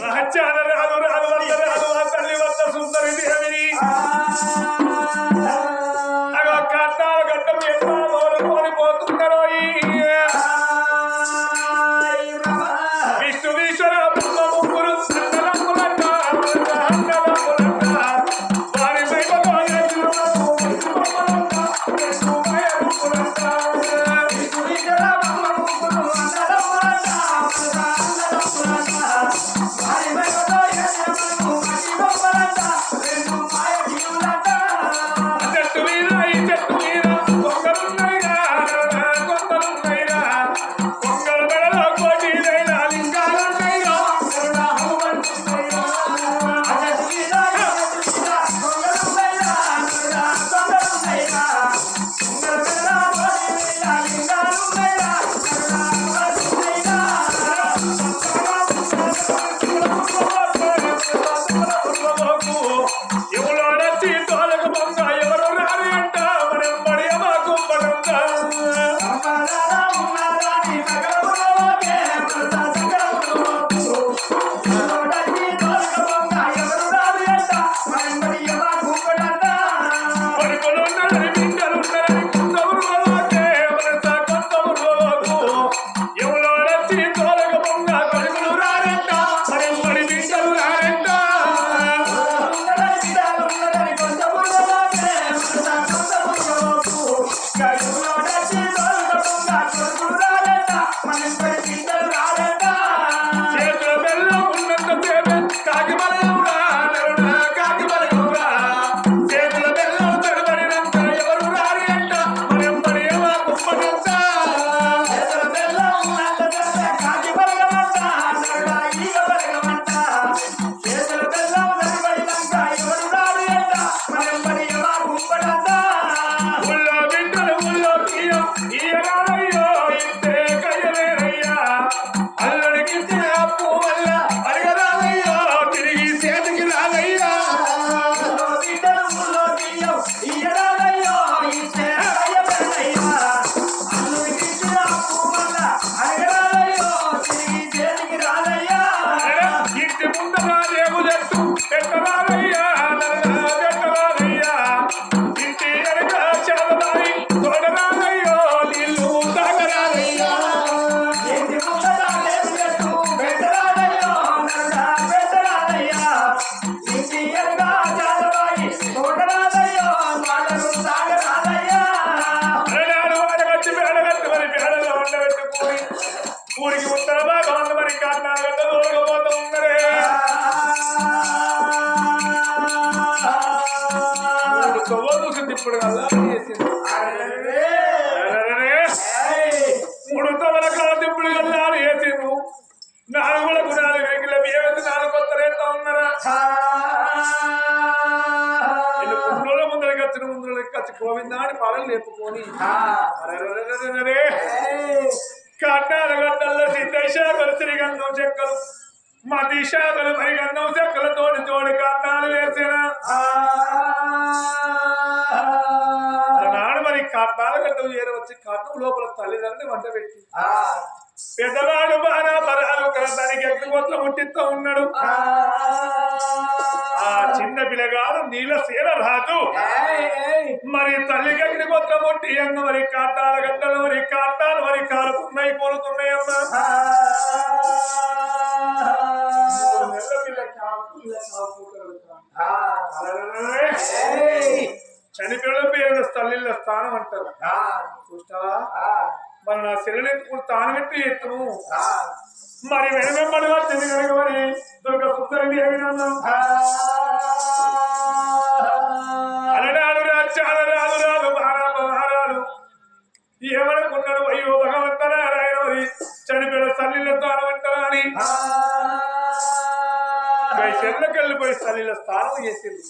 రాజ్యాల రాదు రాదు వల్ల రాదు ఆ తల్లి వల్ల సుందరి దేవిని అగో కట్టాల గడ్డం ఎంత కోల్పోతున్నారు విష్ణు ఈశ్వర బ్రహ్మ ముగ్గురు వారి ఊరికి ఉత్తర భాగం మరి కర్ణాటక దూరకపోతూ ఉన్నరే చూసింది ఇప్పుడు మూడు తవల కాదిప్పుడు కల్లాలు వేసిండు నాలుగుల గుణాలు వెగిల బియ్యం నాలుగు కొత్త రేత ఉన్నారా ముందుల ముందరకి వచ్చిన ముందులకి వచ్చి గోవిందాని పాలలు లేపుకొని కట్టాల గడ్డల్లో సిద్ధశాఖలు శ్రీగంధం చెక్కలు మతి శాఖలు మరిగంధం చెక్కలు తోడి తోడి కట్టాలు వేసిన నాడు మరి కట్టాల గడ్డలు చేరవచ్చి కట్నం లోపల తల్లిదండ్రులు వంట పెట్టి పెద్దవాడు బాగా పరాలు దానికి ఎట్లు కొత్త ముట్టిస్తూ ఉన్నాడు ఆ చిన్న పిల్లగాడు నీళ్ళ శీల రాజు మరి తల్లి గడ్డి కొత్త ముట్టి అన్న మరి కాటాల గడ్డలు మరి కాటాలు మరి కాలుతున్నాయి కోలుతున్నాయమ్మా చనిపోయిన పేరు తల్లిళ్ళ స్థానం అంటారు చూస్తావా మరి నా శరీరం ఎత్తుకుని తాను పెట్టి ఎత్తును మరి వెనవెంబడిగా తిరిగి కనుక మరి దుర్గ సుందరండి అలనాడు రాజ్యాల రాదు రాదు మహారాజు ఏమనుకున్నాడు అయ్యో భగవంతరా రాయన మరి చనిపోయిన తల్లిళ్ళ స్థానం అంటారా అని చెల్లకి వెళ్ళిపోయి తల్లిళ్ళ స్థానం చేసింది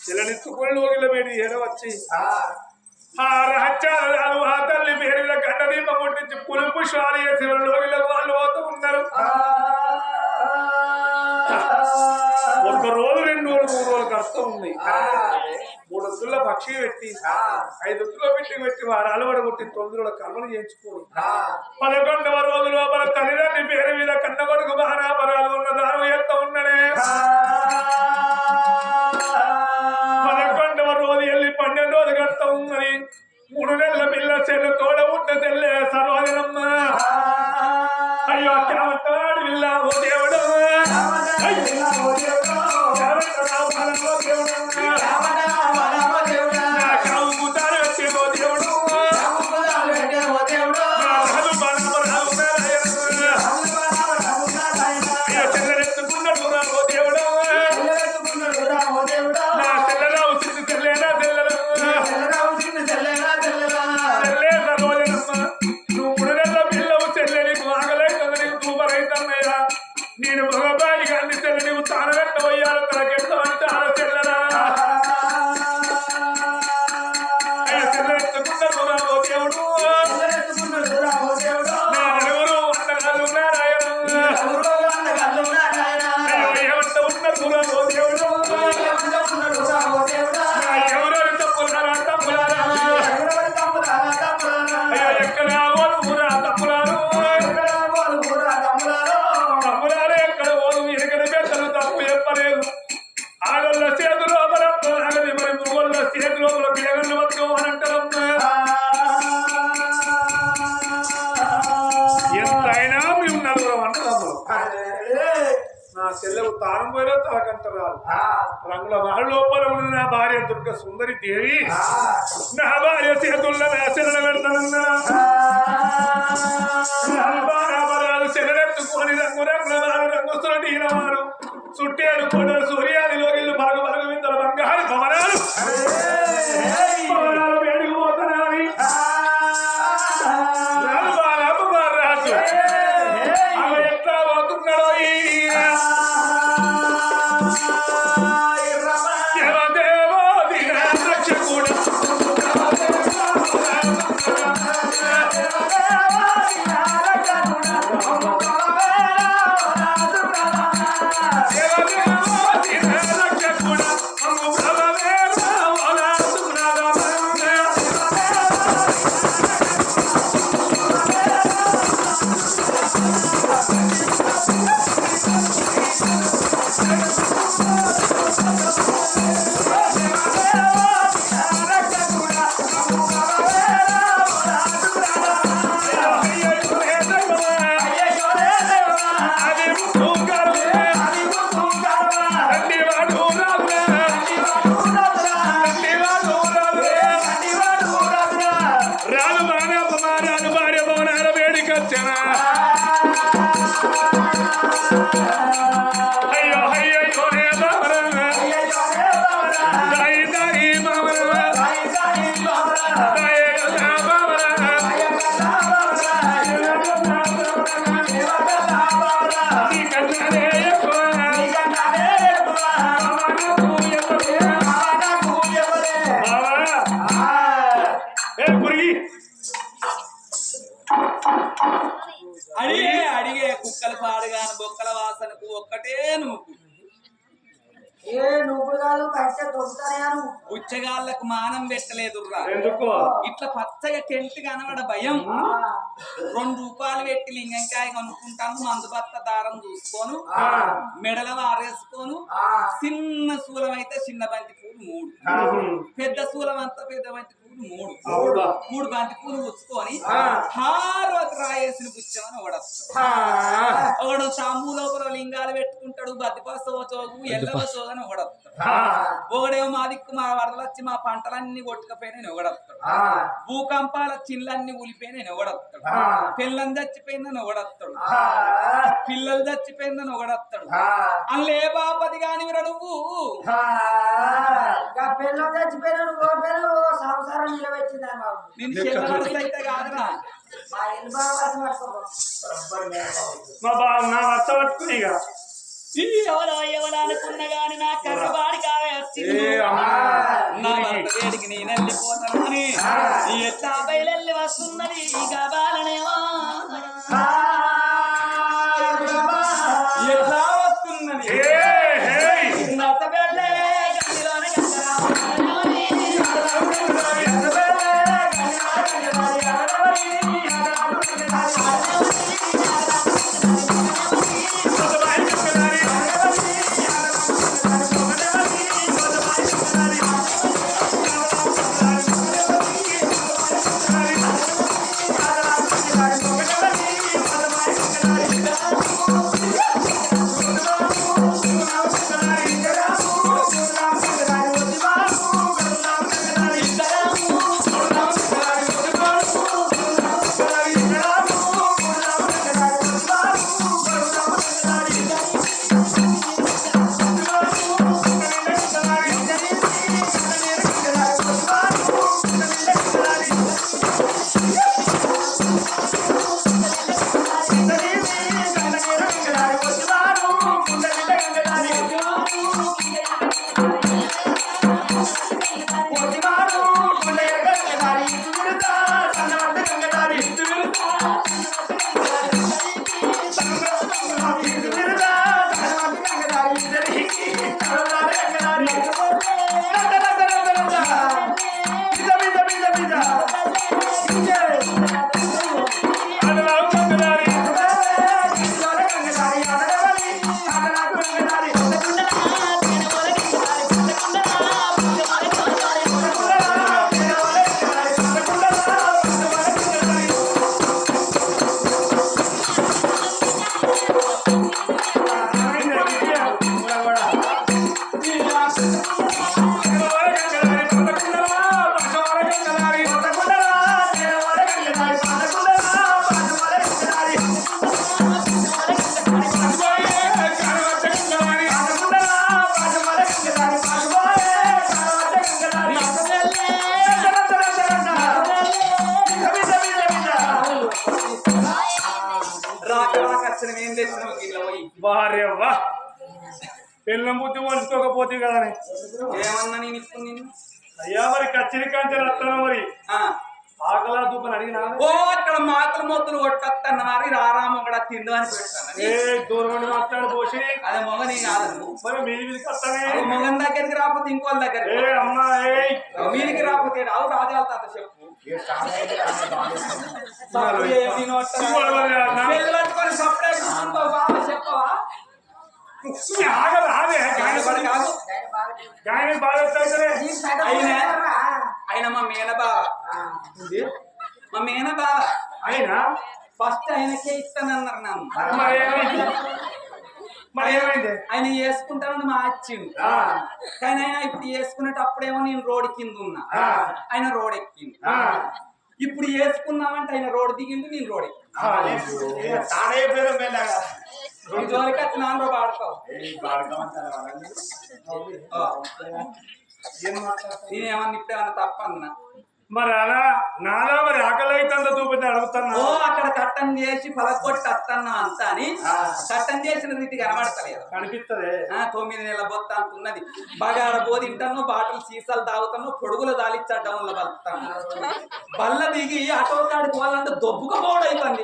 చెల్లనిత్తుకొని లోగిల వేడి ఏడ వచ్చి ఆ రహస్యాలు ఆ తల్లి పేరు మీద గడ్డ దీపం ముట్టించి పులుపు శ్వాలు చేసి లోగిలకు వాళ్ళు పోతూ ఉన్నారు ఒక్క రోజు 2 రోజులు 3 రోజులకు అర్థం ఉంది 3 వద్దుల పక్షి పెట్టి 5 వద్దుల పెట్టి వారు అలవడ కొట్టి 9 రోజుల కర్మలు చేయించుకోని 11వ రోజు లోపల తల్లిదండ్రి పేరు మీద కన్న కొడుకు మహారాపరాలు ఉన్న దానం నేను భగవాని గారిని తెల్ల నీవు తానగట్ట పోయాలి తనకెట్ట అంటే ఆడ తెల్లరా తెల్లెత్తుకున్న దేవుడు ఎవరు వంటగాళ్ళు నారాయణ ఏమంట ఉన్నారు దేవుడు ఎవరెవరి తప్పులారా తప్పులారా అయ్యో ఎక్కడ ఊరా తప్పులారు ఆడోళ్ళ చేతిలో ఆగది మరి మొగోళ్ళ చేతిలో పిల్లగళ్ళు పట్టుకోమనంటారు ఎంతైనా మేము నలుగురం అంటారు నా చెల్లెకు తాను పోయినా తనకంటారు రంగుల మహల్ లోపల ఉన్న నా భార్య దుర్గ సుందరి దేవి నా భార్య చేతుల్లో నా శరణ పెడతానన్నా శరణెత్తుకొని రంగు రంగుస్తున్న నీలవారు చుట్టేడు కొండలు సూర్యాదిలో ఇల్లు బలగ బలగ వింతల బంగారు భవనాలు వేడిపోతున్నాయి రాజు అలా ఎట్లా పోతున్నాడో అడిగే కుక్కల పాడుగాను బొక్కల వాసనకు ఒక్కటే నువ్వు ఉచ్చగాళ్ళకు మానం పెట్టలేదుర్రా ఇట్లా పచ్చగా టెంట్ కనబడ భయం 2 రూపాయలు పెట్టి లింగంకాయ కొనుక్కుంటాను మందుబత్త దారం చూసుకోను మెడల వారేసుకోను చిన్న శూలం అయితే చిన్న బంతి పూలు 3 పెద్ద శూలం అంతా పెద్ద బంతి పూలు 3 బంతి పూలు పుచ్చుకొని హారవతి రాయేసిన పుచ్చమని ఒకడు సాంబు లోపల లింగాలు పెట్టుకుంటాడు బద్దిపస్తవ చోగు ఎల్లవ చోగని ఒకడొస్తాడు ఒకడేమో మా దిక్కు మా వరదలు వచ్చి మా పంటలన్నీ కొట్టుకపోయినా ఒకడొస్తాడు భూకంపాల చిల్లన్నీ ఉలిపోయినా ఒకడొస్తాడు పిల్లని చచ్చిపోయిందని ఒకడొస్తాడు పిల్లలు చచ్చిపోయిందని ఒకడొస్తాడు అందులో ఏ బాపతి కాని నువ్వు పిల్లలు చచ్చిపోయిన సంసారం నిలబెట్టిందా నేను చెల్లవలసి అయితే కాదురా మా ఇల్లు బాగా నా వర్ష పట్టుకుని ఎవరో అనుకున్న గాని నా కర్రబాడి కావే వచ్చింది నా భర్త వేడికి నేను వెళ్ళిపోతాను అని ఎట్లా బయలెళ్ళి వస్తున్నది కావాలనేమో ఎట్లా వస్తున్నది ఏం తెచ్చినావు గిన్నె పోయి భార్యవ్వా పిల్లం బుద్ధి వంచుకోకపోతే కదా ఏమన్నా నేను ఇప్పుడు నిన్ను అయ్యా మరి కచ్చిరి కంచె వస్తాను మరి ఆకలా దూపని అడిగినా ఓ అక్కడ మాతలు మొత్తులు కొట్టన్న మరి రారామ కూడా తిండు అని పెడతాను ఏ దూరం మాట్లాడు పోసి అదే మొగని కాదు మరి మీ వీధికి వస్తానే మొగన్ దగ్గరికి రాకపోతే ఇంకోళ్ళ దగ్గర ఏ అమ్మా ఏ వీరికి రాకపోతే రావు రాజాల తాత చెప్పు పెళ్ళట్టుకొని సపరేట్ బాబా చెప్పవా ఆగదు ఆగే కాదు కాదు గాయని బాగా ఆయన మా మేనబావ మా మేనబావ అయినా ఫస్ట్ ఆయనకే ఇస్తానన్నారు నన్ను మరి ఏమైంది ఆయన వేసుకుంటానని మా వచ్చిండు కానీ ఆయన ఇప్పుడు వేసుకునేటప్పుడేమో నేను రోడ్ కింద ఉన్నా ఆయన రోడ్ ఎక్కింది ఇప్పుడు వేసుకున్నామంటే ఆయన రోడ్ దిగింది నేను రోడ్ ఎక్కింది నాన్న పాడతావు నేనేమన్నా ఇప్పుడు ఏమన్నా తప్పన్నా మరి అలా నాలా మరి ఆకలి అయితే చూపితే అడుగుతాను ఓ అక్కడ కట్టం చేసి పలకొట్టి వస్తాను అంతా అని కట్టం చేసిన రీతి కనబడతలేదు కనిపిస్తుంది 9 నెలల బొత్త అంటున్నది బగార బో తింటాను బాటలు సీసాలు తాగుతాను పొడుగులు దాలిచ్చడంలో బతాను బల్ల దిగి అటో కాడికి పోవాలంటే దొబ్బుకపోవడైతుంది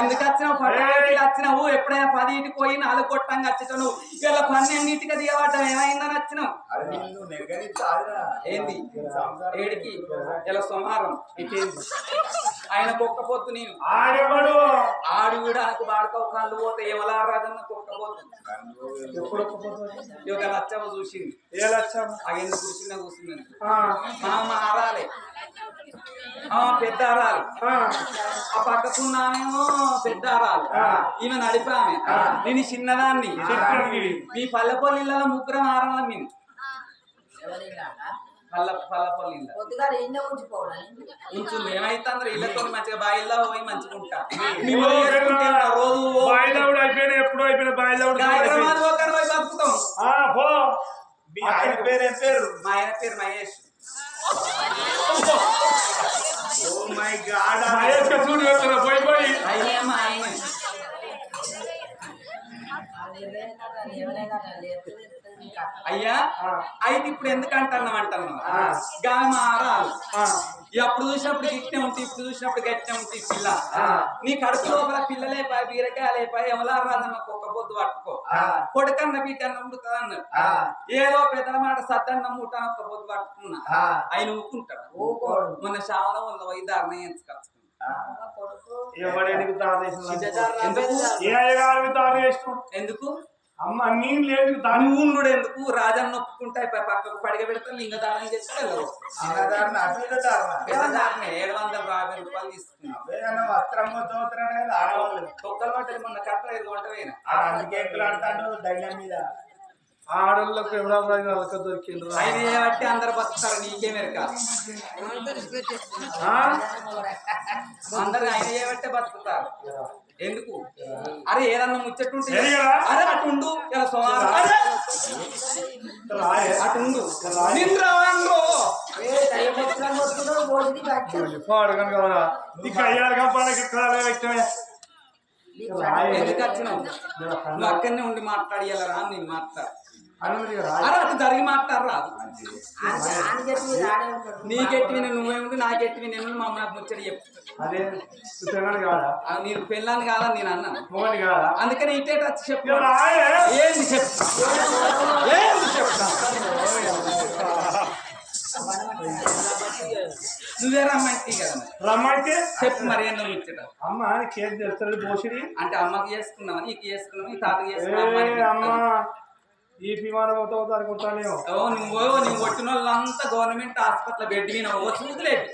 ఎందుకు వచ్చినావు ఎప్పుడైనా 10 పోయి 4 కొట్టంగా వచ్చేసాను ఇలా 12 దిగబడ్డం ఏమైందని వచ్చినావు ఏంది ఏడికి ఇలా సోమవారం ఆయన కుక్కపోతు నేను ఆడు కూడా నాకు బాడుకో కళ్ళు పోతే ఏమలా రాదన్న కుక్కపోతు ఇక లచ్చవ చూసింది ఏ లక్షం అగెందు కూర్చున్నా కూర్చున్నాను మా ఆరాలే పెద్ద ఆరాలు ఆ పక్కకున్నామేమో పెద్ద ఆరాలు ఈమె నడిపామె నేను చిన్నదాన్ని మీ పల్లెపల్లిలో 3 ఆరాలం మేము ఉంచుంది ఏమైతే అందరు ఇళ్ళతో మంచిగా బాయిల్లో పోయి మంచిగా ఉంటా రోజు అయిపోయినా ఎప్పుడు అయిపోయినా హైదరాబాద్ పోయి బతుకుతాం ఆయన పేరు ఏం పేరు మా ఆయన పేరు మహేష్ పోయి అయినా మా ఆయన అయ్యా అయితే ఇప్పుడు ఎందుకు అంటున్నాం గామారాలు అప్పుడు చూసినప్పుడు గిట్టే ఉంటాయి ఇప్పుడు చూసినప్పుడు గట్టే ఉంటాయి పిల్ల నీ కడుపు లోపల పిల్లలే బీరకాయలైపోయి ఎవలారాదన్న ఒక్క పొద్దు పట్టుకో కొడుకన్న బీటన్న ఉడుతుంది అన్నారు ఏదో పెద్దల మాట సద్దన్న మూట ఒక్క పొద్దు పట్టుకున్నా ఆయన ఊకుంటాడు మన శావనం వల్ల పోయి దారుణ ఎంచుకొచ్చుకున్నా ఎందుకు అమ్మ నేను లేదు దాని ఊళ్ళుడు ఎందుకు రాజాన్ని ఒప్పుకుంటే పక్కకు పడిగ పెడతాను లింగ దారం చేస్తే 750 రూపాయలు తీసుకున్నాను తొక్కలు పట్టేది మొన్న కట్ట 5 గంట పోయినా అందుకే ధైర్యం మీద ఆడళ్ళకు ఎవరైనా వాళ్ళకి దొరికిండ్రు ఆయన చేయబట్టి అందరు బతుకుతారు నీకేమెరక అందరు ఆయన చేయబట్టే బతుకుతారు ఎందుకు అరే ఏదన్నా ముచ్చట్టుంటే అరే అటుండు ఇలా సోమారు అటుండు నింద్రవాండ్రు పాడుగాను కదా నీకు అయ్యారుగా పడకి ఎందుకు వచ్చినావు నువ్వు అక్కడనే ఉండి మాట్లాడియాలరా నేను మాట్లాడు వ్యక్తమే అరే అటు జరిగి మాట్లాడు రాదు నీకెట్టి నువ్వేముంది నాకెట్టి నేను మా అమ్మ ముచ్చడి చెప్పు అదే కాదా నేను పెళ్ళాన్ని కాదని నేను అన్నాను మోహన్ కాదా అందుకని ఇటే వచ్చి చెప్పు ఏంది చెప్పు ఏంది చెప్తా నువ్వే రమ్మంటే కదా రమ్మంటే చెప్పు మరి ఏందో ముచ్చట అమ్మ కేక్ తెస్తాడు పోసిడి అంటే అమ్మకి చేసుకున్నావా నీకు చేసుకున్నావా ఈ తాతకి అమ్మ చేసుకున్నావా ఈ విమానం అవుతావు అనుకుంటాను నువ్వు కొట్టిన వాళ్ళంతా గవర్నమెంట్ హాస్పిటల్ బెడ్ మీద చూదులేదు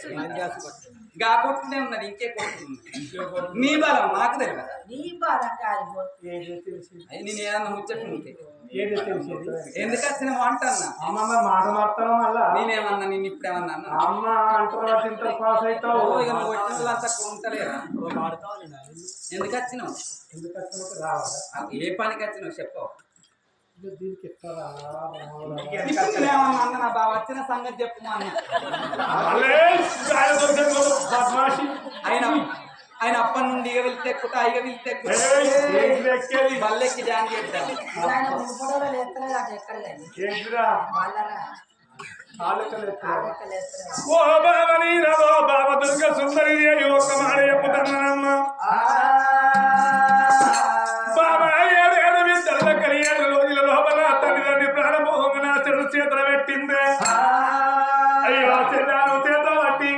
కాకుండానే ఉన్నది ఇంకే కొడుతుంది నీ బలం నాకు తెలియదు నేను ఏదన్నా ముచ్చట్టు నీకే ఎందుకు వచ్చిన అంటన్నా అమ్మ మాట మారుతాను మళ్ళా నేనేమన్నా నేను ఇప్పుడేమన్నా అన్నా అమ్మ అంటారు పాస్ అవుతావు ఇక నువ్వు కొట్టిన వాళ్ళంతా ఉంటలేరా ఎందుకు వచ్చినావు ఎందుకు వచ్చినట్టు రావాలా ఏ పనికి వచ్చినావు చెప్పవు దీనికి ఇస్తారా అన్న నా బావ వచ్చిన సంగతి చెప్పు మా ఆయన అప్పటి నుండి ఇక వెళ్తే ఎక్కుతా ఇక వెళ్తే బల్లెక్కి జాయిన్ చేద్దాం ఓ బాబని రవో బాబా దుర్గ సుందరి ఒక మాట చెప్పుతున్నానమ్మా బాబా ఏడేడు విద్యల కలియేడు రోజుల లోపల తల్లిదండ్రి ప్రాణమోహం నా చేతులు పెట్టిందే అయ్యో చెల్లాను చేత పట్టి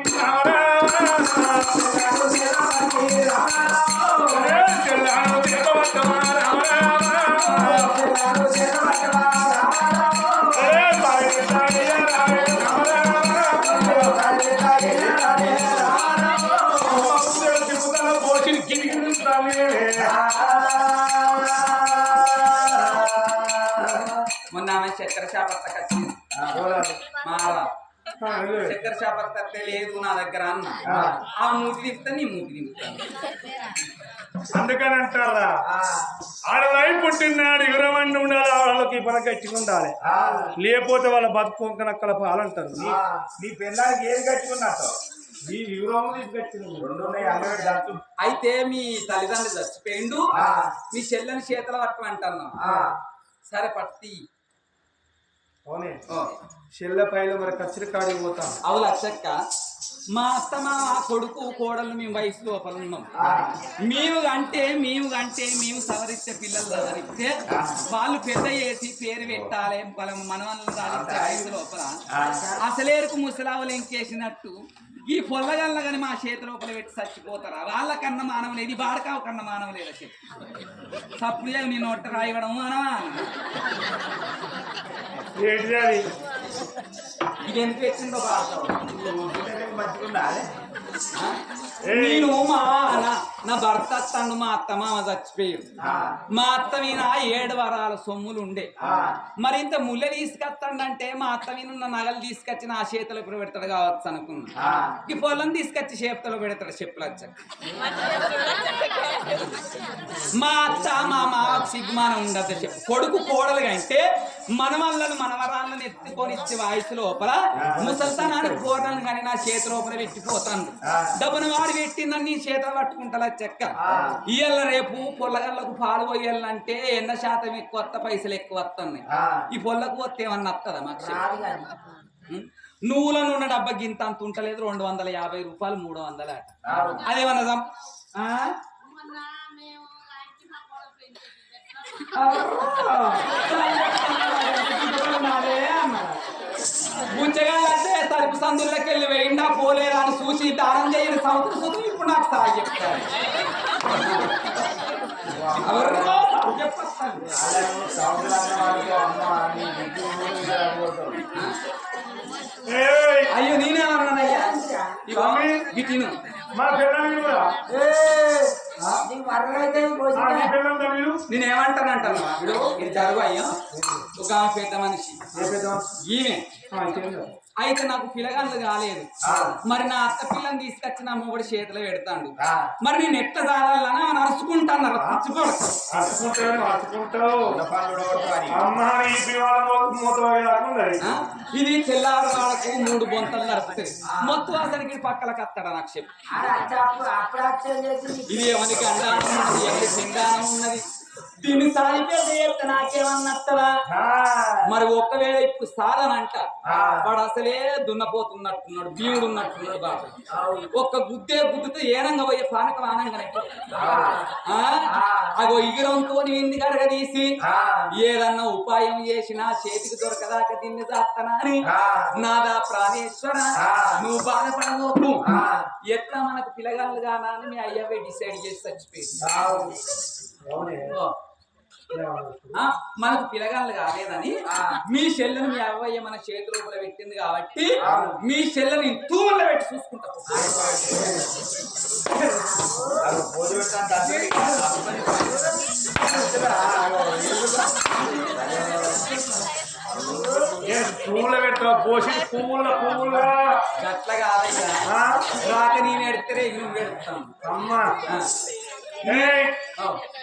చెల్లాను చేత పట్టమా మొన్న ఆమె చక్కెర చేపత్త వచ్చింది మారా చక్కెర చేపత్త లేదు నా దగ్గర అన్న ఆ మూతి తిప్పుతా నీ మూతి తిప్పుతాను అందుకని అంటారా ఆడలై పుట్టినాడు యురమండి ఉండాలి వాళ్ళకి పని గట్టిగా ఉండాలి లేకపోతే వాళ్ళ బతుకోకనక్కల పాలంటారు నీ పిల్లలకి ఏది గట్టుకున్నట్టు నీ యురం గట్టి అయితే మీ తల్లిదండ్రులు చచ్చిపోయిండు మీ చెల్లెని చేతుల పట్టమంటున్నా సరే పట్టి అవునే చెల్లె పైలో మరి కచ్చిరి కాడికి పోతాం అవును అచ్చక్క మా అత్త మా కొడుకు కోడలు మేము వయసు లోపల ఉన్నాం మేము సవరిస్తే పిల్లలు సవరిస్తే వాళ్ళు పెద్ద చేసి పేరు పెట్టాలి మనవలను సాధించే వయసు లోపల అసలేరుకు ముసలావులు ఎంకేసినట్టు ఈ పొల్లగల్ల కానీ మా చేతి లోపల పెట్టి చచ్చిపోతారా వాళ్ళకన్నా మానవం లేదు బాడకావు కన్నా మానవం లేదా చెప్పి సప్పుడు నీ నోట రాయడం మానవా ఇది ఎందుకు వచ్చిందో బాడకావు నేను నా భర్త అత్తండు మా అత్త మామ చచ్చిపోయాడు మా అత్త మీద 7 వారాల సొమ్ములు ఉండే మరి ఇంత ముళ్ళ తీసుకొస్తాడంటే మా అత్త మీద ఉన్న నగలు తీసుకొచ్చి నా చేతిలో పెడతాడు కావచ్చు అనుకున్నా ఈ పొలం తీసుకొచ్చి చేపతలో పెడతాడు చెప్పులు వచ్చాక మా అత్త మా మామకు సిగ్గుమానం ఉండదు చెప్పు కొడుకు కోడలుగా అంటే మనవళ్ళను మనవరాళ్ళని ఎత్తుకొని ఇచ్చే వయసు లోపల ముసల్తానాన్ని కోరలను కానీ నా చేతి లోపల పెట్టిపోతాను డబ్బును వాడి పెట్టిందని నీ చేతులు పట్టుకుంటా చెక్క ఇయ్యాల రేపు పొల్లగల్లకు పాలు పోయాలంటే 80% ఎక్కువ వస్తా పైసలు ఎక్కువ వస్తున్నాయి ఈ పొల్లకు వస్తే ఏమన్నా వస్తుందా మాకు నువ్వుల నూనె డబ్బా గింత అంత ఉంటలేదు 250 రూపాయలు 300 అట అదేమన్నా బుచ్చగాళ్ళంటే తలుపు సందుల్లోకి వెళ్ళి వేయండా పోలేదా అని చూసి దానం చేయని సంవత్సరం చూసి ఇప్పుడు నాకు సాగు చెప్తారు అయ్యో నేనేమన్నానయ్యా గిటిను మా పిల్లలు నీకు మరగైతే ఆ, నీ పిల్లలంతా మీరు నేనేమంటానంటాను ఇది జరుగు అయ్యా ఒక ఆమె పెద్ద మనిషి ఈమె అయితే నాకు పిల్లగాళ్ళు కాలేదు మరి నా అత్త పిల్లని తీసుకొచ్చి నా మొగుడు చేతిలో పెడతాడు మరి నేను ఎట్లా సాగాలని నడుచుకుంటాను ఇది తెల్లారు వాళ్ళకు 3 బొంతలు నడుపుతుంది మొత్తం అతనికి పక్కల కత్తడా నాకు చెప్పు ఇది ఎవరికి అండానం ఉన్నది ఎవరికి సింగానం ఉన్నది దీన్ని సాగితే నాకేమన్నట్టరా మరి ఒక్కవేళ ఇప్పుడు సాధనంట వాడు అసలే దున్నపోతున్నట్టున్నాడు భీముడు ఉన్నట్టున్నాడు బాబు ఒక్క గుద్దితే ఏనంగా పోయే పానకం ఆనంగానే అగో ఇగిరంతో ఎందుకు అడగ తీసి ఏదన్నా ఉపాయం చేసినా చేతికి దొరకదాకా దీన్ని చేస్తానా అని నాదా ప్రాణేశ్వర నువ్వు బాధపడబోకు ఎట్లా మనకు పిల్లగాళ్ళు గానా అని మీ అయ్యవే డిసైడ్ చేసి చచ్చిపోయింది మనకు పిల్లగాళ్ళు కాలేదని మీ చెల్లెను మీ అవ్వయ్య మన చేతి లోపల పెట్టింది కాబట్టి మీ చెల్లెని తూములో పెట్టి చూసుకుంటా పువ్వుల పెట్టా పోసి పువ్వుల అట్లా కాదయ్యా రాక నేను ఎడితే నువ్వు పెడతాను అమ్మా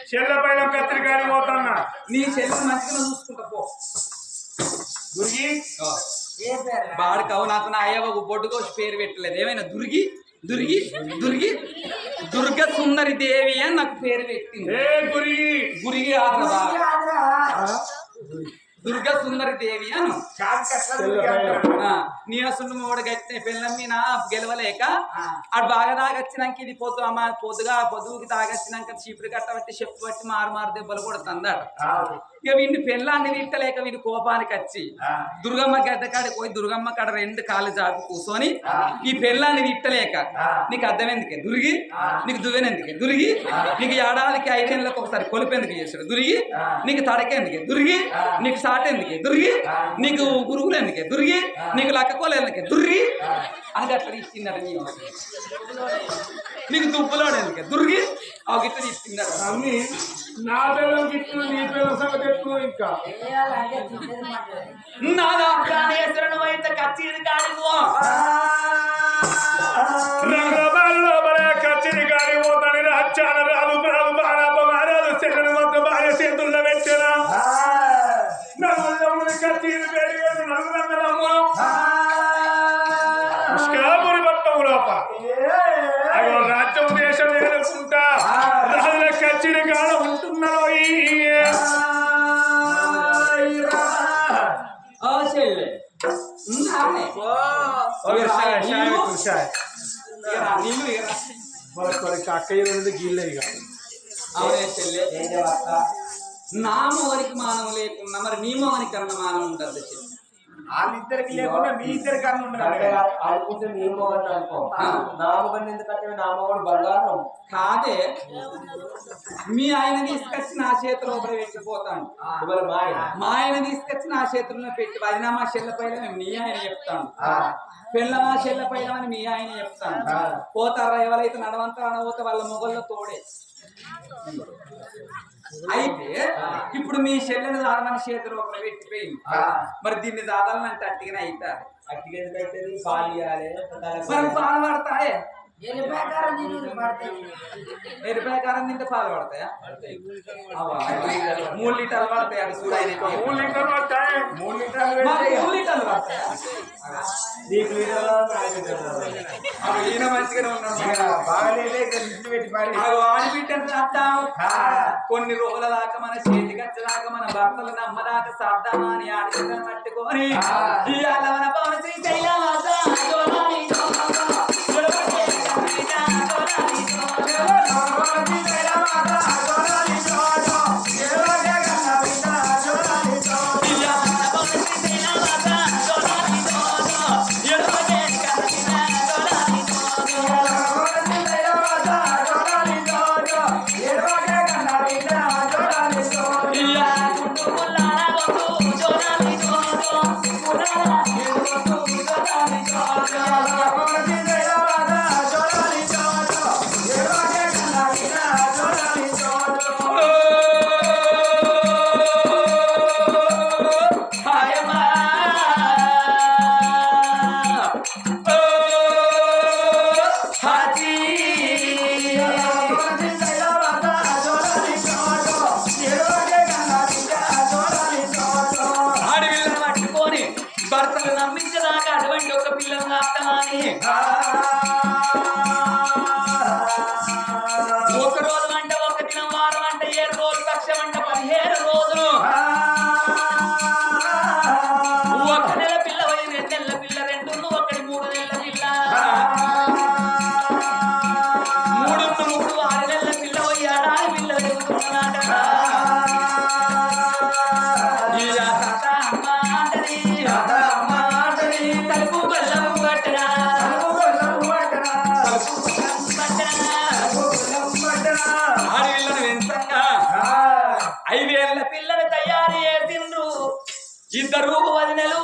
చెల్ల పైన కత్తిరికాయ పోతున్నా నీ చెల్లెలు మంచిగా చూసుకుంటా పో దుర్గి బాడుకావు నాకు నా అయ్యవ బొడ్డుకోసి పేరు పెట్టలేదు ఏమైనా దుర్గి దుర్గి దుర్గి దుర్గ సుందరి దేవి అని నాకు పేరు పెట్టింది గురిగి గురిగి దుర్గ సుందరి దేవి అను నీ అసలు మూడు గట్టి పిల్లమ్మి నా గెలవలేక అటు బాగా తాగొచ్చినాక ఇది పొద్దుకి తాగొచ్చినాక చీపురు కట్టబట్టి చెప్పు బట్టి మారు దెబ్బలు కూడా తందాడు ఇక వీడిని పెళ్ళాన్ని తిట్టలేక వీడి కోపానికి వచ్చి దుర్గమ్మ గడ్డ కాడికి పోయి దుర్గమ్మ కాడ 2 కాళ్ళు జాపి కూర్చొని ఈ పెళ్ళాన్ని తిట్టలేక నీకు అర్థం ఎందుకే దురిగి నీకు దువ్వెనెందుకే దురిగి నీకు ఏడాదికి 5 ఏళ్ళకి ఒకసారి కొలిపెందుకు చేశాడు దురిగి నీకు తడకెందుకే దురిగి నీకు సాటెందుకే దురిగి నీకు గురుగులు ఎందుకే దురిగి నీకు లక్కకోలు ఎందుకే దుర్గి అని అట్లా ఇచ్చినాడు నీకు దుబ్బులోడు ఎందుకే దుర్గి ఆ గిట్ట ఇచ్చినాడు అమ్మి నా పిల్లలు గిట్లు నీ పిల్లల సంగతి ఎక్కువ ఇంకా నాదా ప్రాణేశ్వరుడు అయితే కచ్చిరి కాడిపో కచ్చిరి కాడి పోతాను రాజ్యాలు రాదు బారాలు చెల్లెలు మొత్తం భార్య చేతుల్లో పెట్టినా కచ్చిరి పేరు నలుగురందరమ్మ పుష్కరాపురి పట్టం లోప రాజ్యం దేశం ఏనుకుంటా రాళ్ళ కచ్చిరి కాడ ఉంటున్నారు అక్కయ్య గీళ్ళే ఇక అవునే చెల్లె నా మోనికి మానం లేకున్నా మరి నీ మోనికి కన్నా మానం ఉంటుంది వాళ్ళిద్దరికి లేకుండా మీ ఇద్దరికి అన్న అనుకుంటే నీ మోహన్ అనుకో నామగండి ఎందుకంటే నామగడు బంగారం కాదే మీ ఆయన తీసుకొచ్చి నా చేతిలో పెట్టిపోతాను మా ఆయన తీసుకొచ్చి నా చేతుల్లో పెట్టి వదినా మా చెల్ల పైన మీ ఆయన చెప్తాను పిల్ల మా చెల్ల పైన అని మీ ఆయన చెప్తాను పోతారా ఎవరైతే నడవంతా అనబోతే వాళ్ళ మొగల్లో తోడే అయితే ఇప్పుడు మీ చెల్లెని దాదామని చేతిలో ఒకటి పెట్టిపోయింది మరి దీన్ని దాదాలంటే అట్టిగానే అవుతారు మరి పాలు పడతాయే ఎరిపాయకారం తింటే పాలు పడతాయా 3 లీటర్లు పడతాయి అటు చూడ 3 లీటర్లు పడతాయి 3 లీటర్లు పడతాయా ఈయన మంచిగానే ఉన్నాడు ఆడిబిడ్డను చేద్దాం కొన్ని రోజుల దాకా మన చేతికి వచ్చేదాకా మన భర్తలు నమ్మదాకా సాద్దామా అని ఆడిబిడ్డను పట్టుకొని ఇవాళ మన పవన్ శ్రీశైలం ఒక రోజు అంటే ఒక దినం, వారం అంటే 7 రోజులు, పక్షం అంటే 15 రోజులు, ఒక నెల పిల్ల పోయి 2 నెలల పిల్ల, 2 ఒకటి 3 నెలల పిల్ల, 3 6 నెలల పిల్ల పోయి ఏడాది పిల్ల ఎదుగుతున్నాడ. తలుపు బెల్లం పట్టరా, ఆడపిల్లను వెంటంగా 5 ఏళ్ల పిల్లని తయారు చేసిండ్రు. 2 వదినలు.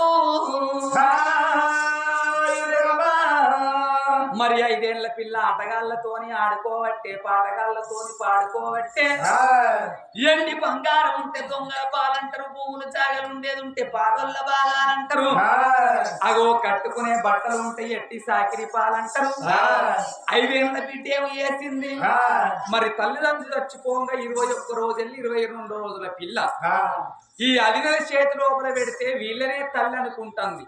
మరి 5 ఏళ్ల పిల్ల ఆటగాళ్ళతోని ఆడుకోవట్టే, పాటగాళ్ళతోని పాడుకోవట్టే. ఎండి బంగారం ఉంటే దొంగల పాలంటారు, పువ్వులు చాగలు ఉండేది ఉంటే పాలల్ల బాగాలంటారు, అగో కట్టుకునే బట్టలు ఉంటే ఎట్టి సాకిరి పాలంటారు. 5 ఏళ్ల బిడ్డ ఏమి చేసింది? మరి తల్లిదండ్రులు చచ్చిపోగా 21 రోజు వెళ్ళి 22 రోజుల పిల్ల ఈ అదినల చేతి లోపల పెడితే వీళ్ళనే తల్లి అనుకుంటుంది,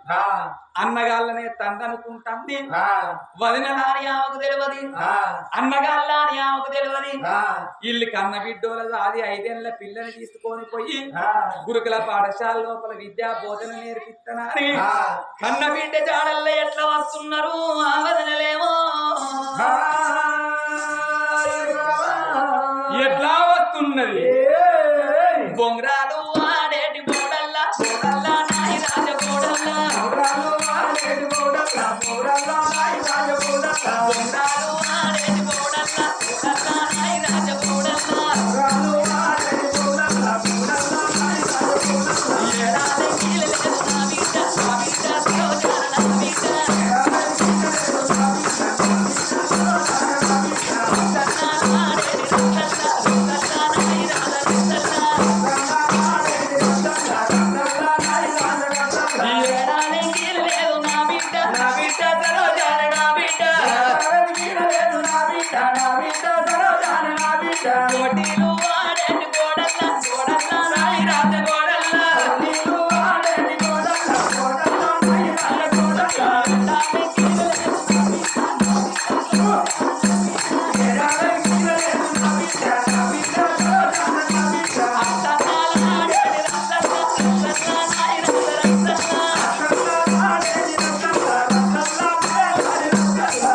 అన్నగాళ్ళనే తండ్రి అనుకుంటుంది. వదినలాని ఆమెకు తెలియదు, అన్నగాళ్ళని ఆమెకు తెలియదు. ఇల్లు కన్న బిడ్డోల అది 5 ఏళ్ల పిల్లని తీసుకొని పోయి గురుకుల పాఠశాల లోపల విద్యా బోధన నేర్పిస్తానని కన్న బిడ్డ జాడల్లో ఎట్లా వస్తున్నారు ఆ వదినలేమో. ఎట్లా వస్తున్నది? బొంగరాలు ఆడేటి బోడల్లా, బోడల్లా నాయి రాజ బోడల్లా, బొంగరాలు ఆడేటి బోడల్లా, బోడల్లా నాయి రాజ బోడల్లా, ఏడాది కీలలేదు నా బిడ్డ, నా బిడ్డ సరోజన నా బిడ్డ, కోటిలు ఆడేటి గోడల్లా, గోడల్లా నాయి రాజ గోడల్లా, కోటిలు ఆడేటి గోడల్లా, గోడల్లా నాయి రాజ గోడల్లా, ఏడాది కీలలేదు నా బిడ్డ, ఏడాది కీలలేదు నా బిడ్డ, నా బిడ్డ సరోజన నా బిడ్డ, అత్తనాల ఆడేటి రత్తల్లా, రత్తల్లా నాయి రాజ రత్తల్లా, రత్తల్లా ఆడేటి రత్తల్లా, రత్తల్లా నాయి రాజ రత్తల్లా.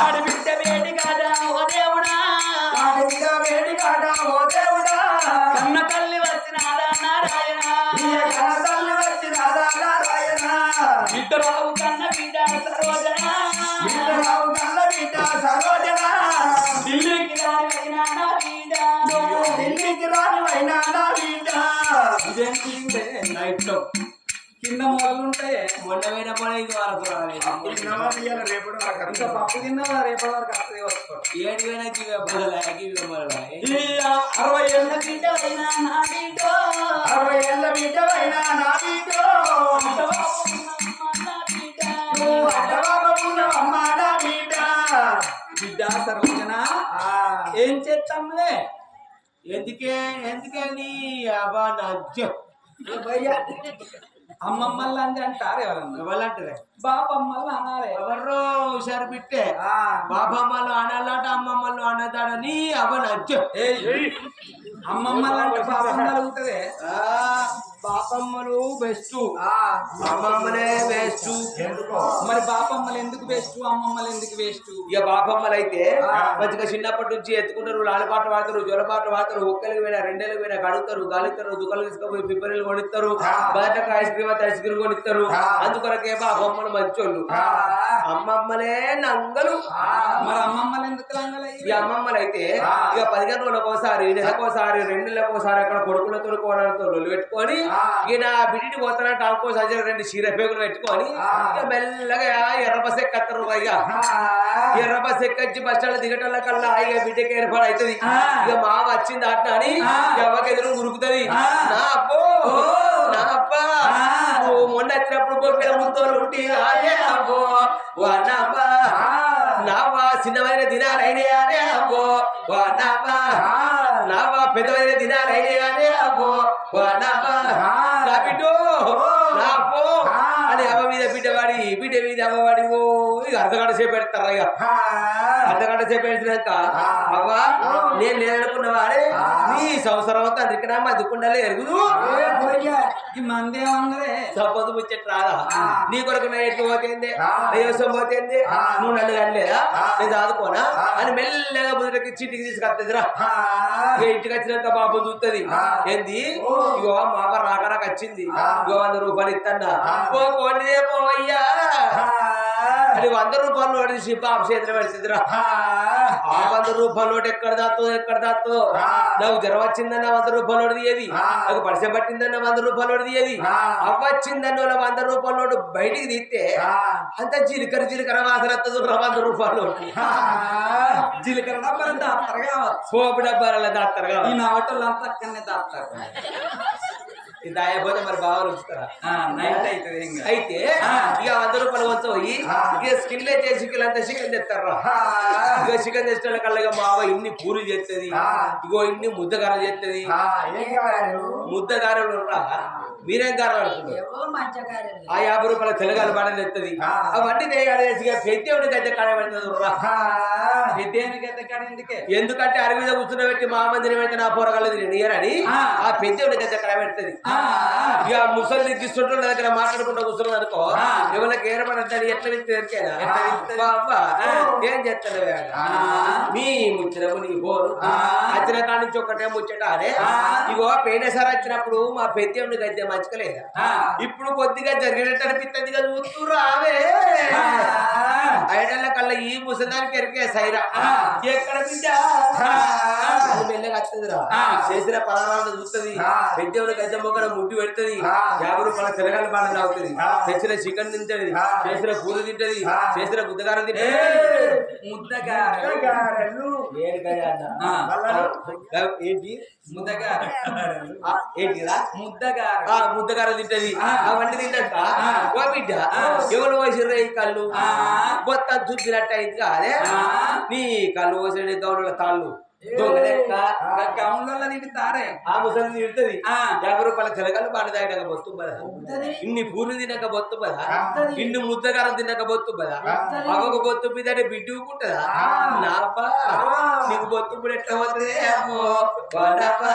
ఆడబిడ్డ వేడిగాడా ఓ దేవుడా, కన్న తల్లి వచ్చినాదా నారాయణ, బిడ్డరావు కన్న బిడ్డ సరోజన, ఢిల్లీకి రానివైనా నా బిడ్డ, ఇదేంటి నైట్లో కింద మొదలుంటాయి. మొన్న పోయిన పని ఇది వరకు రాలేదు, ఇంకా పప్పు తిన్నా రేపటి వరకు అత్తది వస్తుంది. 7 వేలకి 60 ఏళ్ళ బిడ్డ అయినా నా బిడ్డ, 60 ఏళ్ళ బిడ్డ అయినా నా బిడ్డ, బిడ్డ సరోజన ఏం చేస్తాంలే, ఎందుకని అబ్బా నచ్చ అమ్మమ్మల్ని అంది అంటారు ఎవరంటారే, బాపమ్మల్ని అనాలి. ఎవరు హుషారు బిట్టే, బాపమ్మలు అనాలంట, అమ్మమ్మలు అనదాడని అవ్వ నచ్చ. అమ్మమ్మలు అంటే బాపమ్మ కలుగుతుంది, బాపమ్మలు బెస్ట్ అమ్మమ్మలే బెస్ట్. మరి బాపమ్మలు ఎందుకు వేస్ట్ అమ్మమ్మలు ఎందుకు వేస్ట్? ఇక బాపమ్మలు అయితే మంచిగా చిన్నప్పటి నుంచి ఎత్తుకుంటారు, లాలిపాట వాడతారు, జొలపాట వాడతారు, ఒక్కరికి పోయినా రెండేళ్ళకి పోయినా కడుగుతారు, గాలుతారు, దుకాణాలు తీసుకుపోయి పిప్పరీలు కొనిస్తారు, బయటకు ఐస్ క్రీమ్ అయితే ఐస్ క్రీమ్ కొనిస్తారు. అందుకొరకే బాపమ్మలు మంచోళ్ళు. అమ్మమ్మలే నంగలు. మరి అమ్మమ్మలు ఎందుకు లంగలయ్యి? ఈ అమ్మమ్మలు అయితే ఇక 15 రోజులకోసారి, నెలకోసారి, 2 నెలలకోసారి అక్కడ కొడుకులతో కోడలతో లొల్లి పెట్టుకొని ఇక నా బిడ్డిని పోతానంటే ఆకో సజ్జలు 2 చీరపేగులు పెట్టుకొని ఇక మెల్లగా ఎర్ర బస్ ఎక్కత్తరు. అయ్యా ఎర్ర బస్ ఎక్కొచ్చి బస్ స్టాండ్ దిగటం కల్లా ఇక బిడ్డకి ఏర్పాటు అవుతుంది. ఇక మా వచ్చింది అట్లా అని ఎవరికి ఎదురు ఉరుకుతుంది. నా అబ్బో నా అబ్బా మొన్న వచ్చినప్పుడు బొక్కెల ముంతోలు ఉంటే అదే అబ్బో వానబ్బా నావా చిన్నమైన దినాలైనా అబ్బో వానబ్బా నావా పెద్దమైన దినాలైనా అబ్బో వానబ్బా నా బిడ్డో నా అబ్బో అని అవ్వ మీద బిడ్డవాడి బిడ్డ మీద అవ్వవాడి ఓ ఇక అర్ధగంట సేపు పెడతారా? ఇక అర్ధగంట సేపు పెడిచినాక అవ్వా నేను లేదనుకున్న వాడే నీ సంవత్సరం తండ్రికి నా మధ్యకుండాలి ఎరుగుదు ఈ మందేమన్నదే సపోజ్ ముచ్చట రాదా? నీ కొరకు నా ఎట్టు పోతేంది, దేవసం పోతేంది, నువ్వు నన్ను కనలేదా, నేను చదువుకోనా అని మెల్లగా బుద్ధులకి చీటికి తీసుకొస్తుందిరా. ఇక ఇంటికి వచ్చినాక బాబు చూస్తుంది. ఏంది ఇగో మామ రాకరాకు వచ్చింది, ఇగో 100 రూపాయలు ఇస్తాడా ఓ కొండిదే పోవయ్యా అది 100 రూపాయల నోటు తీసి బాబు చేతిలో పెడుతుందిరా. ఆ 100 రూపాయల నోటు ఎక్కడ దాతో నాకు జ్వరం వచ్చిందన్న 100 రూపాయల నోటు తీయది, నాకు పరిచయం పట్టిందన్న 100 రూపాయల నోటు తీయది. అవ్వచ్చిందన్న 100 రూపాయల నోటు బయటికి తీస్తే అంత జీలకర్ర వాసన వస్తుంది. 100 రూపాయల నోటు జీలకర్ర డబ్బాలు దాస్తారు కావచ్చు, పోపు డబ్బాల దాస్తారు ఈ నవటలు అంతా అక్కడనే దాస్తారు. ఇది దాయపోతే మరి బాగా రుచుతారా? నైట్ అవుతుంది ఇంకా. అయితే ఇక 100 రూపాయలు వచ్చి పోయి ఇక స్కిన్ అయితే చికెన్ అంతా చికెన్ తెస్తారా? ఇక చికెన్ తెచ్చిన కల్లా ఇక మావ ఇన్ని పూరి చేస్తుంది, ఇగో ఇన్ని ముద్దగారలు చేస్తుంది. ముద్దగారలు మీరేం గారు అనుకుంటారు? ఆ 50 రూపాయల తెలగాలు బాగా తెస్తుంది. అవన్నీ తయారు పెద్దవుడి గద్దె కాడ పెడుతుంది. ఎందుకంటే అరి మీద కూర్చున్న పెట్టి మా మందిని పెడితే నా పోరగాళ్ళు నియరని ఆ పెద్దవుడి గద్దె కాడ పెడుతుంది. ఇక ముసలి గిస్తుంటే దగ్గర మాట్లాడుకుంటూ కూర్చున్నాను అనుకో, ఎవరికి ఏర్పడద్దని ఎట్లా విత్తేనా ఏం చేస్తాను నీ ముచ్చటము నీ పోరు వచ్చిన కాడి నుంచి ఒకటే ముచ్చట అరే ఇగో పేనేసారి వచ్చినప్పుడు మా పెద్దవుడి గద్దె మంచుకోలేదా, ఇప్పుడు కొద్దిగా జరిగినట్టు అనిపిస్తుంది కదా చూస్తురా అవే ఐడల్ల కల్లా ఈ ముసదానికి ఎరికే సైరా ఎక్కడ బిడ్డా అది మెల్లగా వస్తుందిరా. చేసిన పలారాలను చూస్తుంది, పెద్దవుడి గద్దె మొక్కన ముట్టి పెడుతుంది, 50 రూపాయల తెలగాలి బాగా తాగుతుంది, తెచ్చిన చికెన్ తింటది, చేసిన పూలు తింటది, చేసిన ముద్దగారం తింటది. ముద్దగారలు ఏంటి ఏంటిరా ముద్దగారలు తింటది. అవన్నీ తింటాక ఓ బిడ్డ ఎవరు పోసిర్రా ఈ కళ్ళు మొత్తం చూసినట్టు అయింది కాదే నీ కళ్ళు పోసిన గౌరవ తాళ్ళు గౌన్లలో తింటారే ఆ ముసలి తింటది. 50 రూపాయల తెలగాలు బాగా తాగినాక బొత్తు బదా, ఇన్ని పూలు తినక బొత్తు బదా, ఇన్ని ముద్దగారం తినక బొత్తు బదా, అవకు బొత్తు మీద బిడ్డుకుంటదా నాపా నీకు బొత్తు కూడా ఎట్లా పోతుంది అమ్మో వనపా,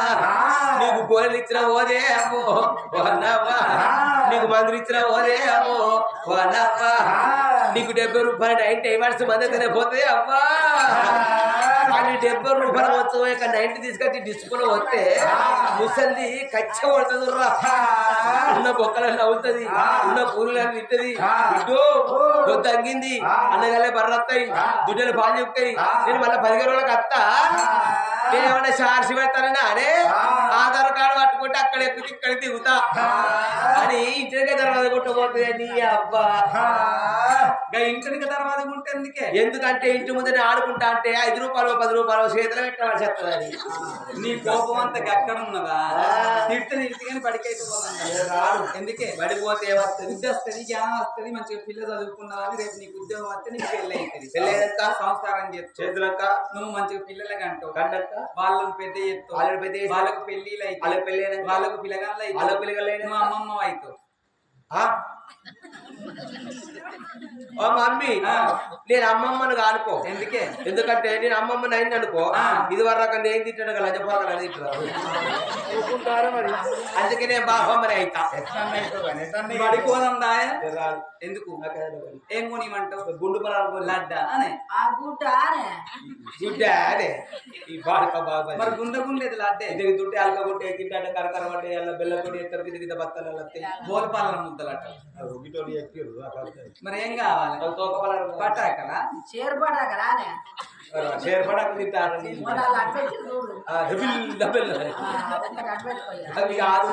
నీకు గోళలు ఇచ్చిన పోదే అమ్మో వనపా, నీకు మందులు ఇచ్చిన పోదే అమ్మో వనపా, నీకు 70 రూపాయలు 90 ఇవ్వాల్సి మంది పోతే అమ్మా అని 70 రూపాయలు వచ్చు 90 తీసుకొచ్చి డిస్ప్లో వస్తే ముసలి కచ్చ పడుతుంది. ఉన్న బొక్కలన్నీ అవుతుంది, ఉన్న పూలన్నీ తింటది. ఇటు తగ్గింది అన్నగానే బర్రత్తాయి, దుడ్డలు బాగా చెప్తాయి. నేను మళ్ళీ 15 రోజులకు వస్తా, నేనేమన్నా చార్సి పెడతానన్నా అనే ఆధార్ కార్డు పట్టుకుంటే అక్కడ ఎక్కువ ఇక్కడ దిగుతా అని ఇంటికే దర్వాజా కొట్టబోతుంది. నీ అబ్బా ఇంటికి తర్వాత ఉంటే ఎందుకంటే ఇంటి ముందు ఆడుకుంటా అంటే 5 రూపాయలు 10 రూపాయలు చేతులు పెట్టాలని చెప్తాదని నీ కోపం అంతా ఎక్కడ ఉన్నదా? తిడితే పడికైతే రాడు. ఎందుకే పడిపోతే ఏమవుతుంది? విద్య వస్తుంది, జ్ఞానం వస్తుంది, మంచిగా పిల్లలు చదువుకున్నావని రేపు నీకు ఉద్యోగం వస్తే నీకు పెళ్ళి అవుతుంది. పెళ్ళైనాక సంస్కారం చేతులక్క నువ్వు మంచిగా పిల్లలకి అంటావు, కండక్క వాళ్ళని పెద్ద చేస్తావు, వాళ్ళకు పెళ్లిళ్ళు అయితే, వాళ్ళకి పెళ్ళి వాళ్ళకు పిల్లగాళ్ళు అయితే, వాళ్ళ పిల్లగాళ్ళు నువ్వు అమ్మమ్మ అవుతావు. ఓ మమ్మీ నేను అమ్మమ్మను కానుకో ఎందుకే ఎందుకంటే నేను అమ్మమ్మని అయింది అనుకో ఇది వరకు నేను తింటాను కదా లజపోగా తింటాను మరి అందుకే నేను బాబమ్మని అయితా పడిపోదాం దాయ ఎందుకు ఏం కొనిమంటావు గుండు పొలాలు లడ్డా అనే ఆ గుడ్డ అనే గుడ్డ అదే ఈ బాడక బాబా మరి గుండె లడ్డే ఇది దుడ్డి అల్క కొట్టే తింటాడు కరకర పట్టే అలా బెల్లం కొట్టి ఎత్తరు కింద బత్తలు బోల్పాలన ముద్దలట మరి ఏం కావాలి పటాకలా చేరుపడా కదా అనే చేర్పడకు తింటాను మరి వాళ్ళు అడ్పెట్టి చూడు ఒకటి అడ్పెట్టుకోయ్యా అది కాదు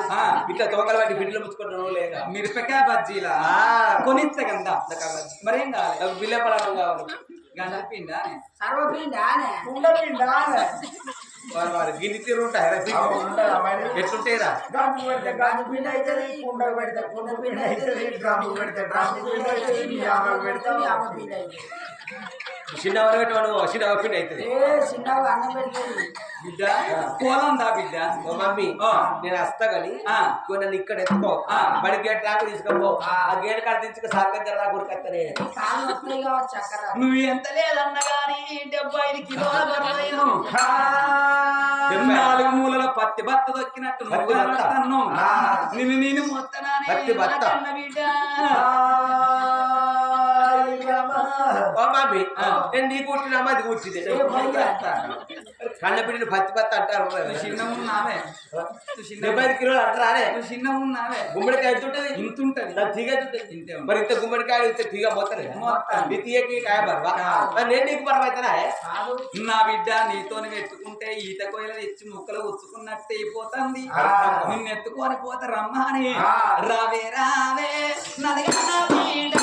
ఇట్లా తోకలు పట్టి బిడ్డలు ముచ్చుకుంటాను లేక మిరపకాయ బజ్జీలా కొనిస్తే కదా మరి ఏం కావాలి బిల్లె పలారం కావాలి గంటల పిండా సర్వపిండి అనే వారు గిన్నె తీరు ఉంటాయి ఎట్లుంటాయిరా గాజు పిండి అవుతుంది కుండకు పెడితే కుండ పిండి అవుతుంది డ్రమ్ము పెడితే డ్రమ్ము పిండి అవుతుంది మీ అమ్మ పెడితే మీ అమ్మ పిండి అవుతుంది చిన్నవారు పెట్టాను చిన్నవ పిండి అవుతుంది చిన్నగా అన్నం పెడుతుంది బిడ్డ పోలం దా బిడ్డ ఓ మమ్మీ నేను వస్తా కానీ నన్ను ఇక్కడ ఎత్తుకో బడి గేట్ దాకా తీసుకోపో ఆ గేట్ కాడ తీసుకు సార్ దగ్గర దాకా ఉరికొస్తానే కాలు వస్తాయి కావచ్చు అక్కడ నువ్వు ఎంత లేదన్న గానీ 75 కిలోల బరువు 4 మూలల పత్తి బత్త దొక్కినట్టు నేను మొత్తనానే పత్తి బత్త. బిడ్డ ఓ మమ్మీ నేను నీ కూర్చున్నా అది కూర్చుంది కళ్ళ బిడ్డను పత్తి పత్తి అంటారు చిన్న ఉన్నావే 75 కిలోలు అంటారా నువ్వు చిన్న ఉన్నావే గుమ్మడికాయ ఎంత ఉంటుంది ఇంత ఉంటది నాకు తీగ ఉంటుంది ఇంతే మరి ఇంత గుమ్మడికాయలు ఇంత తీగ మొత్తం నీ తీయకి కాయ బర్వా నేను నీకు బర్వ అవుతానా నా బిడ్డ నీతోని పెట్టుకుంటే ఈత కోయిల తెచ్చి ముక్కలు ఉచ్చుకున్నట్టు అయిపోతుంది నిన్ను ఎత్తుకొని పోతే రమ్మని రావే రావే నదిగా నా బిడ్డ.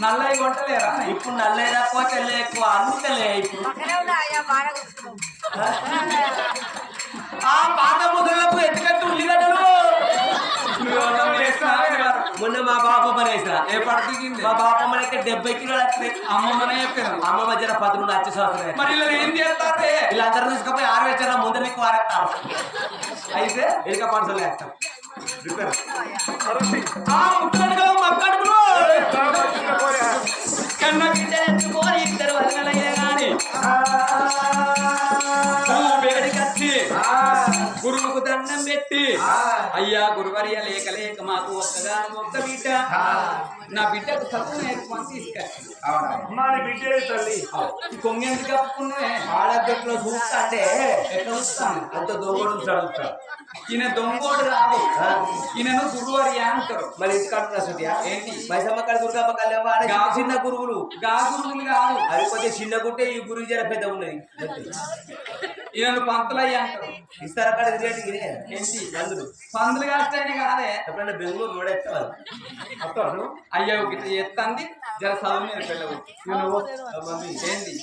నల్లయి కొట్టలేరా ఇప్పుడు నల్లే తక్కువ తెల్ల ఎక్కువ అందుతలే ఇప్పుడు ఆ పాత ముసలకు ఎత్తుకట్టు ఉల్లిగడ్డలు మొన్న మా బాపమ్మ వేసా ఏ పడుతుంది మా బాపమ్మ దగ్గర 70 కిలోలు వచ్చినాయి అమ్మమ్మనే చెప్పాను అమ్మ మధ్యన 10 నుండి వచ్చే సంవత్సరం మరి ఇలా ఏం చేస్తారే వీళ్ళందరూ తీసుకుపోయి 6 వేచారా ముందర నీకు వారేస్తారు అయితే ఎలుక పనసలు వేస్తాం ఆ ముక్కడుగా మక్కడుకులు కన్న బిడ్డ ఎత్తుకొని ఇద్దరు వదలయ్యే గాని వేడికచ్చి గురువుకు దండం పెట్టి అయ్యా గురువర్య లేక లేక మాకు ఒక్క బిడ్డ నా బిడ్డకు చదువు నేర్చుకొని తీసుకెళ్ళి బిడ్డే తల్లి కొంగెందుకు కప్పుకున్నావే ఆడగట్లో చూస్తా అంటే ఎట్లా వస్తాను అంత దొంగడు చదువుతాడు ఈయన దొంగోడు రాదు ఈయనను గురువర్య అంటారు మరి ఇంటికాడు సుటియా ఏంటి మైసమ్మ కాడ దుర్గమ్మ కళ్యాణ చిన్న గురువులు గా గురువులు కాదు అది కొంచెం చిన్న గుంటే ఈ గురువు జర పెద్ద ఉన్నది ఈయనను పంతులయ్య అంటారు ఇస్తారా కాడ రేటు ఏంటి అందులో పందులు కాస్తాయని కాదే ఎప్పుడైనా బెంగళూరు కూడా ఎత్తారు అత్తాను అయ్యా గిట్ల ఎత్తంది జర చదువు మీద పిల్లవు మమ్మీ ఏంది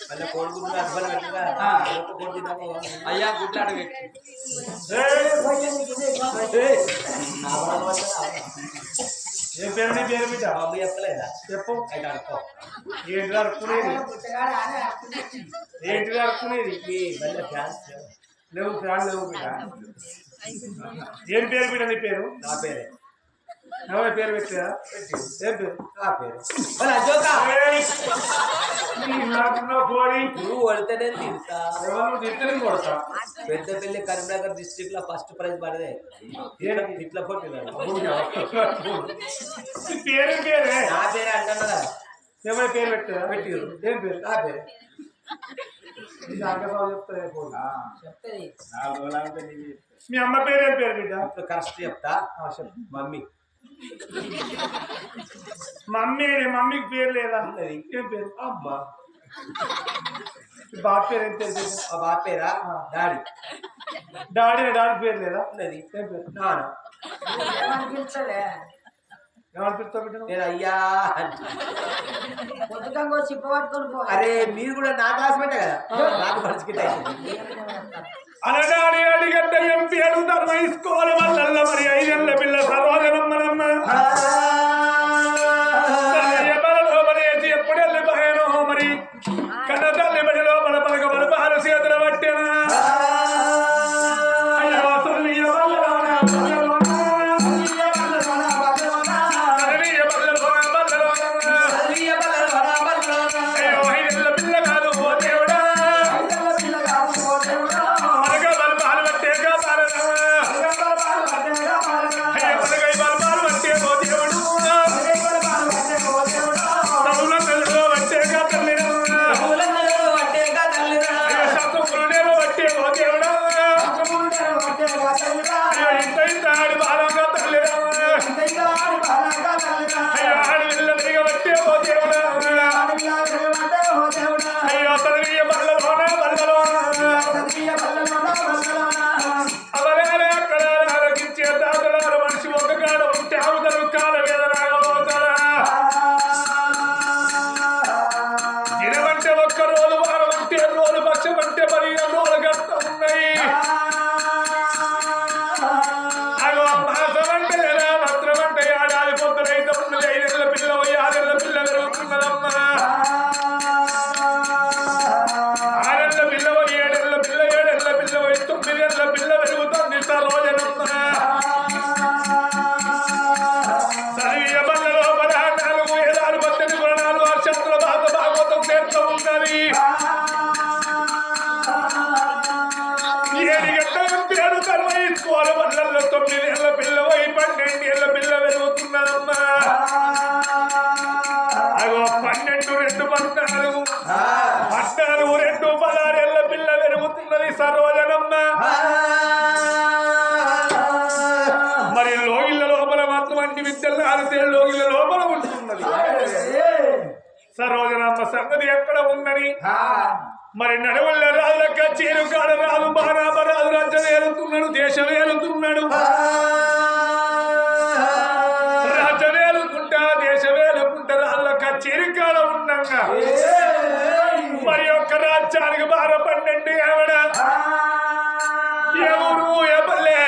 మళ్ళీ కోడుకుంటున్నా అర్థం కట్టుగా అయ్యా గుడ్లాడు పెట్టి ఏ పేరు నీ పేరు బిడ్డ మా అమ్మ చెప్పలేదా చెప్పు. అయితే అనుకో ఏంటి అడుక్కునేది? పుట్టగాడు ఆనే అప్పుడొచ్చి ఏంటిది అడుక్కునేది? మీ వల్ల ఫ్యాన్స్ లేవు ఫ్యాన్ లేవు బిడ్డ. ఏం పేరు బిడ్డ నీ పేరు? నా పేరే ఎవరి పేరు పెట్టారా? ఏం పేరు? నా పేరు వాళ్ళ అజోకా నాకున్న కోడి నువ్వు కొడితేనే తింటా ఎవరు తిట్టని కొడతా. పెద్దపల్లి కరీంనగర్ డిస్ట్రిక్ట్ లో ఫస్ట్ ప్రైజ్ పడదే ఇట్లా కొట్టినాడు పేరు పేరే నా పేరే అంటున్నదా ఎవరి పేరు పెట్టారా? పెట్టిరు ఏం పేరు? నా పేరే ఇది అంకసావు చెప్తానే కోడి. చెప్తుంది మీ అమ్మ పేరు ఏం పేరు బిడ్డ? ఇప్పుడు కరెక్ట్ చెప్తా చెప్పు. మమ్మీ మమ్మీకి పేరు లేదా? ఉన్నది. ఏం పేరు? అమ్మ బాబు పేరు ఏం పేరు బిడ్డ? మా బాబు పేరా డాడీ డాడీ పేరు లేదా? ఉన్నది ఏం పేరు? నాన్న ఏమనిపించలే ఏమనిపిస్తా బిడ్డ? నేను అయ్యా పొద్దుకంగో చిప్ప పట్టుకొని పో అరే మీరు కూడా నా క్లాస్మేటే కదా నాకు పరిస్థితి అనడాడి అడిగడ్డ ఎంపీ అడుగుతారు వయసుకోవాలి వల్ల మరి 5 ఏళ్ల పిల్ల సర్వజనమ్మనమ్మ లోపలేసి ఎప్పుడు వెళ్ళి పహేనో మరి కన్న తల్లి బడి లోపల పలక బలపాలు చేతులు పట్టినా మరి లోగిళ్ళ లోపల మాత్రం అన్ని విద్యలు 6 లోగిళ్ళ లోపల ఉంటున్నది. సరోజనమ్మ సంగతి ఎక్కడ ఉందని మరి నడవల్ల రాజులక్క చేరుకాడ రాజు బారాబరాజు రాజ్యం ఏలుతున్నాడు, దేశం ఏలుతున్నాడు. రాజ్యం ఏలుకుంటా దేశం ఏలుకుంటా రాజులక్క చేరుకాడ ఉండగా మరి ఒక్క రాజ్యానికి 12 ఆవిడ ఎవరు ఎవలే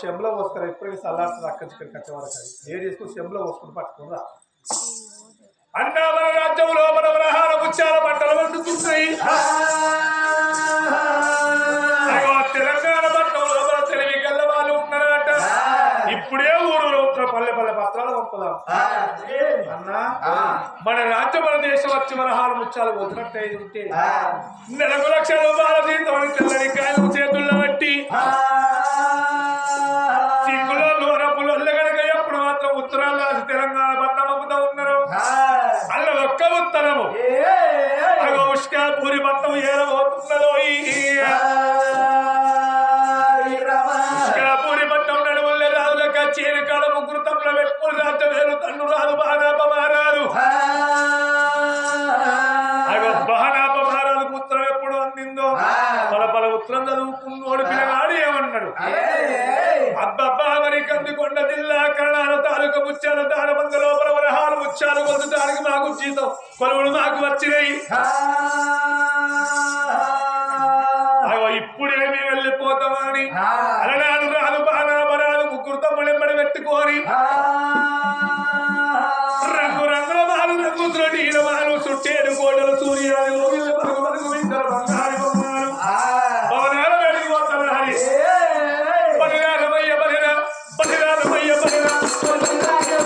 శంలో పోసుకొని ఎప్పటికీ చల్లార్తుంది అక్కడి కట్టే వరకు ఏడు చేసుకుని శంలో పోసుకుని పట్టుకుని అన్నామల రాజ్యం లోపల ప్రహార ముత్యాల బట్టలు వండుతున్నాయి. తెలంగాణ పట్టణం లోపల తెలివి గల్ల వాళ్ళు ఉన్నారట. ఇప్పుడే ఊరు పల్లె పల్లె పత్రాలు పంపుదాం అన్నా మన రాజ్యం మన దేశం వచ్చి మన హాలు ముచ్చాలు వదిలినట్టు ఉంటే నెలకు లక్షల రూపాయల జీతం తెల్లని కాయలు చేతుల్లో బట్టి సిక్కులో లోరప్పులు కనుక ఎప్పుడు మాత్రం ఉత్తరాలు రాసి తెలంగాణ బంధమవుతా ఉన్నారు అల్ల ఒక్క ఉత్తరము ఉష్కాపూరి మొత్తం ఏరబోతున్నదో ఉష్కాపూరి మొత్తం నడువులే రాదుల కచేరి కాడ ముగ్గురు తప్పుల పెట్టుకుని రాజ వేరు తన్ను రాదు బాణాపమారాలు బాణాపమారాలకు ఉత్తరం ఎప్పుడు అందిందో పల ఉత్తరం చదువుకున్నోడు పిల్లగాడు ఏమన్నాడు అబ్బబ్బా మరి కందికొండ జిల్లా కరణాల తాలూకా ముత్యాల దానబంద లోపల వరహాలు ముత్యాలు పొందడానికి మాకు జీతం కొలువులు మాకు వచ్చినాయి ఇప్పుడేమి వెళ్ళిపోతామని అలనాడు రాదు బాణాపరాలు ముగ్గురు తమ్ముడెంబడి పెట్టుకొని రంగు రంగుల వారు రంగుతుల నీల వారు చుట్టేడు కోటలు సూర్యాలు మనకు వింటారు బంగారు బొమ్మలు భవనాలు వెళ్ళిపోతారు హరి బలిరామయ్య బలిరా బలిరామయ్య బలిరా బలిరామయ్య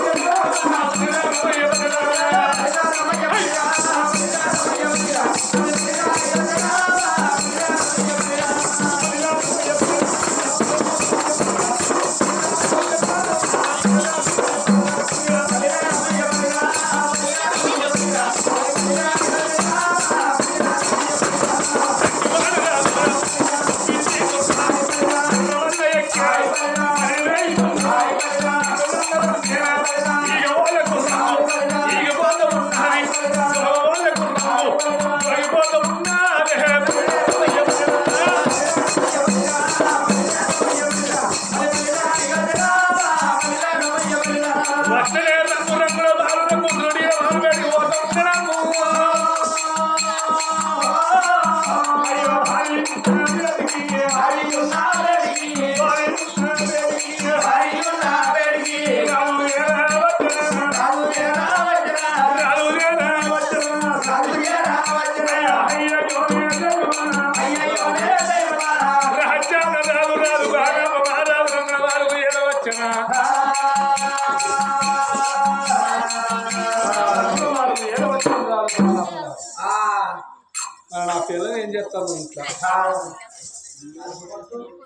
నా పిల్లలు ఏం చేస్తారు ఇంట్లో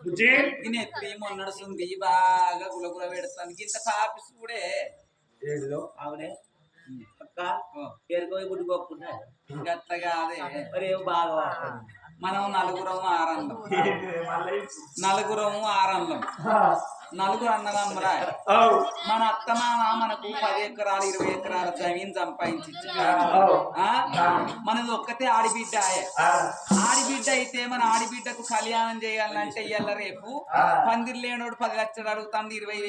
బుజ్జి ఎత్తి మొన్నడుస్తుంది బాగా గులగుల పెడతానికి ఇంత పాపిస్ కూడా ఏడులో అవునే అక్క ఎరుకోయి గుడ్డుకోకుండా గట్టగా అదే మరి ఏం బాగా మనం నలుగురం ఆరంలం నలుగురు అన్నదమ్మురా మన అత్తమామ మనకు 10 ఎకరాలు 20 ఎకరాల జమీన్ సంపాదించి మనది ఒక్కతే ఆడిబిడ్డ ఆడిబిడ్డ అయితే మన ఆడిబిడ్డకు కళ్యాణం చేయాలంటే ఇయ్యాల రేపు పందిరి లేనోడు 10 లక్షలు అడుగుతాంది 20